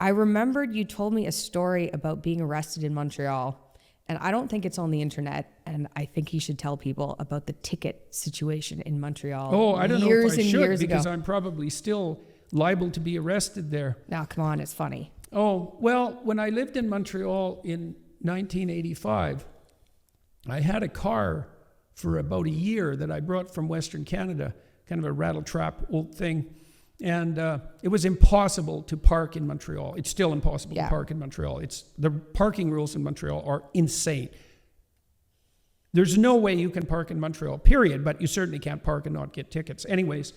I remembered you told me a story about being arrested in Montreal, and I don't think it's on the internet, and I think you should tell people about the ticket situation in Montreal. Oh, I don't know if I should, because ago. I'm probably still liable to be arrested there. Now, come on, it's funny. Oh, well, when I lived in Montreal in 1985, I had a car for about a year that I brought from Western Canada, kind of a rattle-trap old thing. And it was impossible to park in Montreal. It's still impossible to park in Montreal. The parking rules in Montreal are insane. There's no way you can park in Montreal, period, but you certainly can't park and not get tickets. Anyways,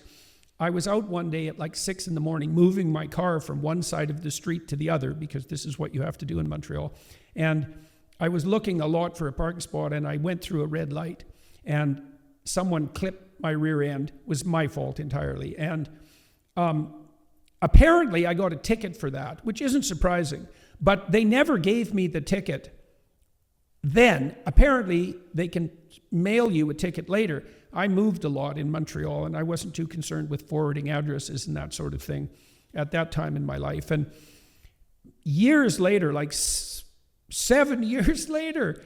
I was out one day at like 6 a.m, moving my car from one side of the street to the other, because this is what you have to do in Montreal. And I was looking a lot for a parking spot, and I went through a red light, and someone clipped my rear end. It was my fault entirely. And apparently I got a ticket for that, which isn't surprising, but they never gave me the ticket then. Apparently they can mail you a ticket later. I moved a lot in Montreal, and I wasn't too concerned with forwarding addresses and that sort of thing at that time in my life. And years later, like 7 years later,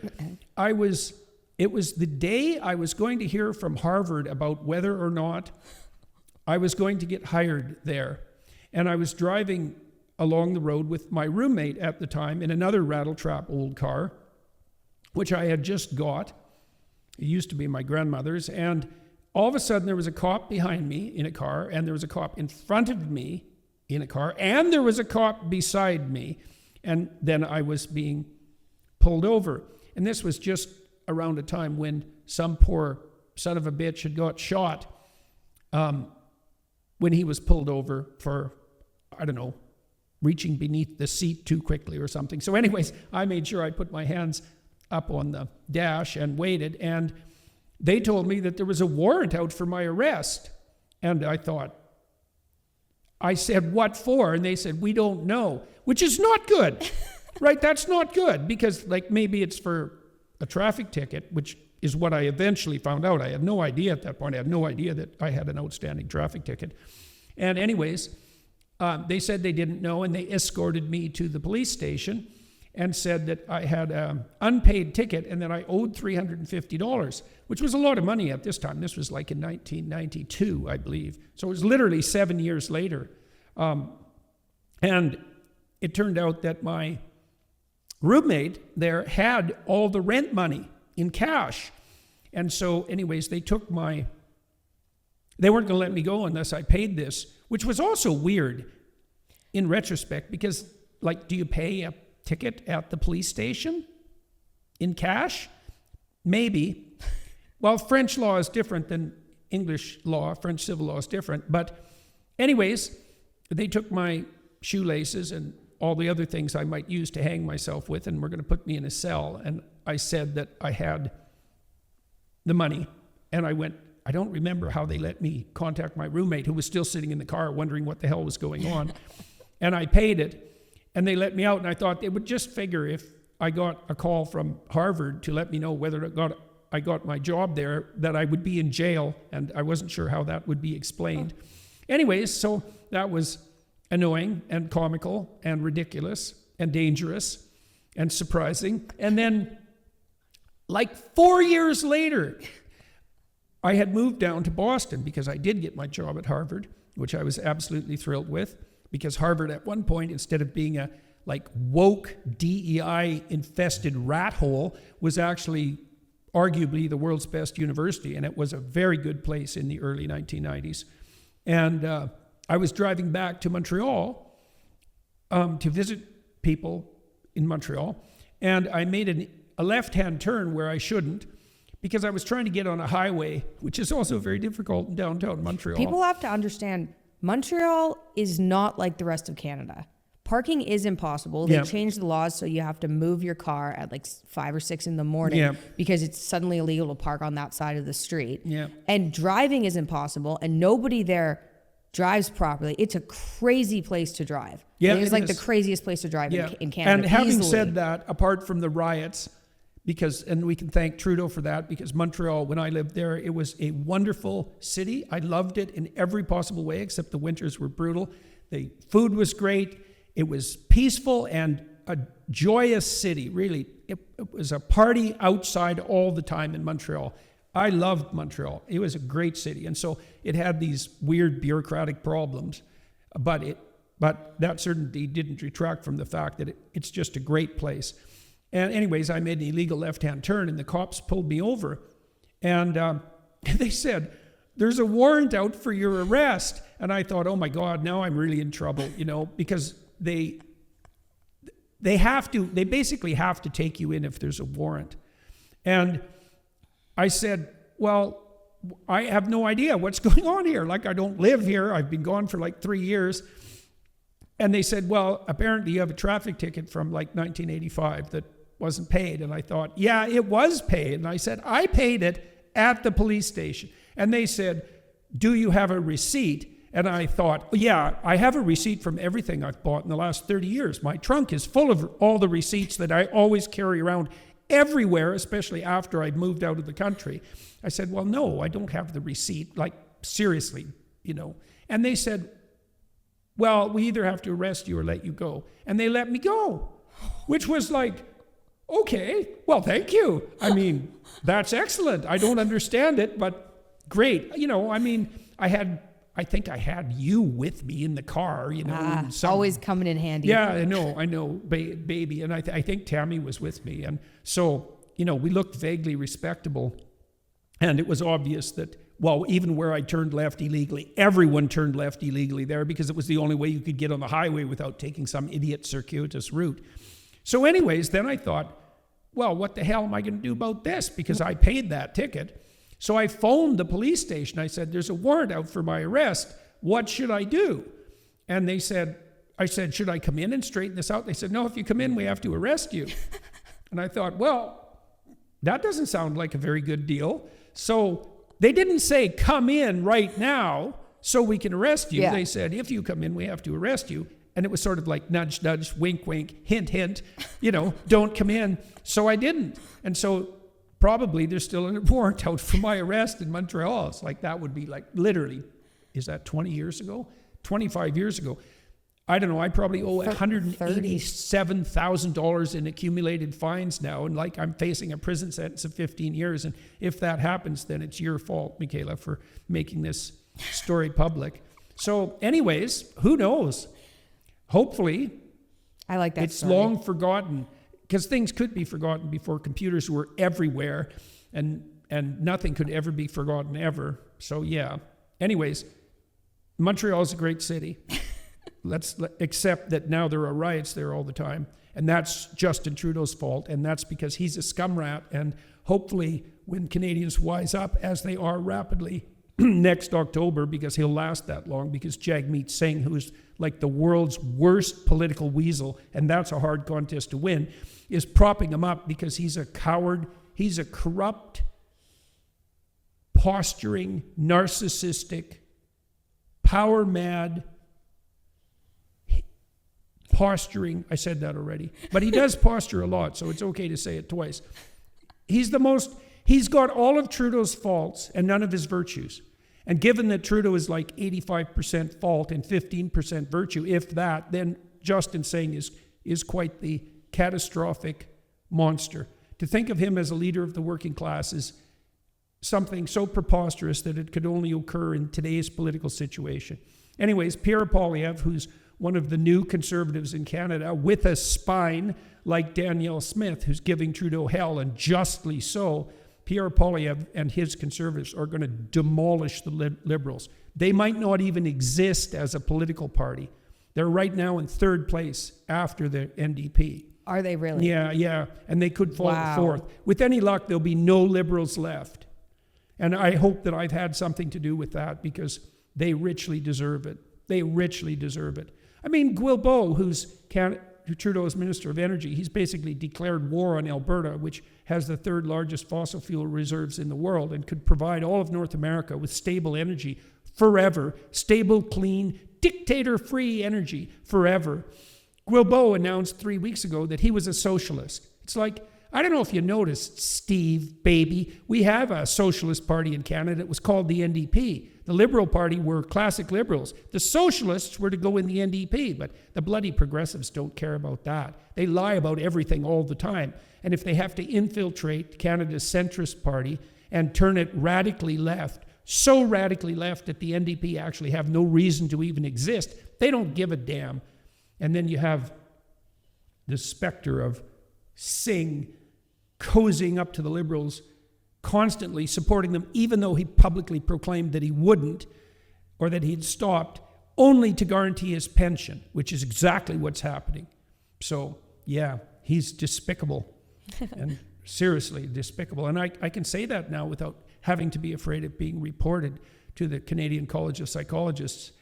it was the day I was going to hear from Harvard about whether or not I was going to get hired there. And I was driving along the road with my roommate at the time in another rattle-trap old car, which I had just got. It used to be my grandmother's. And all of a sudden there was a cop behind me in a car, and there was a cop in front of me in a car, and there was a cop beside me. And then I was being pulled over. And this was just around a time when some poor son of a bitch had got shot when he was pulled over for, I don't know, reaching beneath the seat too quickly or something. So anyways, I made sure I put my hands up on the dash and waited, and they told me that there was a warrant out for my arrest. And I said, what for? And they said, we don't know, which is not good, right? That's not good, because like maybe it's for a traffic ticket, which is what I eventually found out. I had no idea at that point. I had no idea that I had an outstanding traffic ticket. And anyways, they said they didn't know, and they escorted me to the police station and said that I had an unpaid ticket and that I owed $350, which was a lot of money at this time. This was like in 1992, I believe. So it was literally 7 years later. And it turned out that my roommate there had all the rent money in cash. And so anyways, they weren't going to let me go unless I paid this, which was also weird in retrospect, because like, do you pay a ticket at the police station in cash? Maybe. Well, French law is different than English law. French civil law is different. But anyways, they took my shoelaces and all the other things I might use to hang myself with, and were going to put me in a cell. And I said that I had the money, and I went, I don't remember how they let me contact my roommate, who was still sitting in the car wondering what the hell was going on. And I paid it, and they let me out, and I thought they would just figure if I got a call from Harvard to let me know whether I got my job there, that I would be in jail, and I wasn't sure how that would be explained. Anyways, so that was annoying and comical and ridiculous and dangerous and surprising. And then like 4 years later, I had moved down to Boston because I did get my job at Harvard, which I was absolutely thrilled with, because Harvard at one point, instead of being a like woke DEI infested rat hole, was actually arguably the world's best university. And it was a very good place in the early 1990s. And I was driving back to Montreal to visit people in Montreal, and I made a left-hand turn where I shouldn't, because I was trying to get on a highway, which is also very difficult in downtown Montreal. People have to understand, Montreal is not like the rest of Canada. Parking is impossible. They changed the laws, so you have to move your car at like 5 or 6 in the morning because it's suddenly illegal to park on that side of the street. And driving is impossible, and nobody there drives properly. It's a crazy place to drive. It's like the craziest place to drive in Canada. And having said that, apart from the riots, and we can thank Trudeau for that, because Montreal, when I lived there, it was a wonderful city. I loved it in every possible way, except the winters were brutal. The food was great. It was peaceful and a joyous city, really. It was a party outside all the time in Montreal. I loved Montreal. It was a great city. And so it had these weird bureaucratic problems, but that certainly didn't detract from the fact that it's just a great place. And anyways, I made an illegal left-hand turn, and the cops pulled me over. And they said, "There's a warrant out for your arrest." And I thought, oh my God, now I'm really in trouble, because they basically have to take you in if there's a warrant. And I said, well, I have no idea what's going on here. Like, I don't live here. I've been gone for like 3 years. And they said, well, apparently you have a traffic ticket from like 1985 that wasn't paid. And I thought, yeah, it was paid. And I said, I paid it at the police station. And they said, do you have a receipt? And I thought, yeah, I have a receipt from everything I've bought in the last 30 years. My trunk is full of all the receipts that I always carry around everywhere, especially after I'd moved out of the country. I said, well, no, I don't have the receipt, like seriously, And they said, well, we either have to arrest you or let you go. And they let me go, which was like, okay, well, thank you. I mean, that's excellent. I don't understand it, but great. I think I had you with me in the car, always coming in handy. Yeah, I know, baby. And I think Tammy was with me. And so, we looked vaguely respectable. And it was obvious that, well, even where I turned left illegally, everyone turned left illegally there because it was the only way you could get on the highway without taking some idiot circuitous route. So anyways, then I thought, well, what the hell am I going to do about this? Because I paid that ticket. So I phoned the police station. I said, there's a warrant out for my arrest. What should I do? And I said, should I come in and straighten this out? They said, no, if you come in, we have to arrest you. And I thought, well, that doesn't sound like a very good deal. So they didn't say, come in right now so we can arrest you. Yeah. They said, if you come in, we have to arrest you. And it was sort of like nudge, nudge, wink, wink, hint, hint, don't come in. So I didn't. And so probably there's still a warrant out for my arrest in Montreal. It's like, that would be like literally, is that 20 years ago? 25 years ago. I don't know, I probably owe $187,000 in accumulated fines now. And like, I'm facing a prison sentence of 15 years. And if that happens, then it's your fault, Mikhaila, for making this story public. So anyways, who knows? Hopefully, I like that it's story. Long forgotten, because things could be forgotten before computers were everywhere, and nothing could ever be forgotten ever. So yeah. Anyways, Montreal is a great city. Let's accept that now there are riots there all the time, and that's Justin Trudeau's fault, and that's because he's a scum rat. And hopefully, when Canadians wise up, as they are rapidly next October, because he'll last that long, because Jagmeet Singh, who's like the world's worst political weasel, and that's a hard contest to win, is propping him up because he's a coward. He's a corrupt, posturing, narcissistic, power-mad, posturing. I said that already. But he does posture a lot, so it's okay to say it twice. He's got all of Trudeau's faults and none of his virtues. And given that Trudeau is like 85% fault and 15% virtue, if that, then Justin Singh is quite the catastrophic monster. To think of him as a leader of the working class is something so preposterous that it could only occur in today's political situation. Anyways, Pierre Poilievre, who's one of the new conservatives in Canada, with a spine like Danielle Smith, who's giving Trudeau hell, and justly so, Pierre Poilievre and his conservatives are going to demolish the Liberals. They might not even exist as a political party. They're right now in third place after the NDP. Are they really? Yeah. And they could fall fourth. With any luck, there'll be no Liberals left. And I hope that I've had something to do with that, because they richly deserve it. They richly deserve it. I mean, Guilbeault, who's Trudeau's Minister of Energy, he's basically declared war on Alberta, which has the third largest fossil fuel reserves in the world and could provide all of North America with stable energy forever. Stable, clean, dictator-free energy forever. Guilbeault announced 3 weeks ago that he was a socialist. It's like, I don't know if you noticed, Steve, baby, we have a socialist party in Canada. It was called the NDP. The Liberal Party were classic Liberals. The Socialists were to go in the NDP, but the bloody progressives don't care about that. They lie about everything all the time. And if they have to infiltrate Canada's centrist party and turn it radically left, so radically left that the NDP actually have no reason to even exist, they don't give a damn. And then you have the specter of Singh cozying up to the Liberals, constantly supporting them, even though he publicly proclaimed that he wouldn't, or that he'd stopped, only to guarantee his pension, which is exactly what's happening. So, yeah, he's despicable, and seriously despicable. And I can say that now without having to be afraid of being reported to the Canadian College of Psychologists.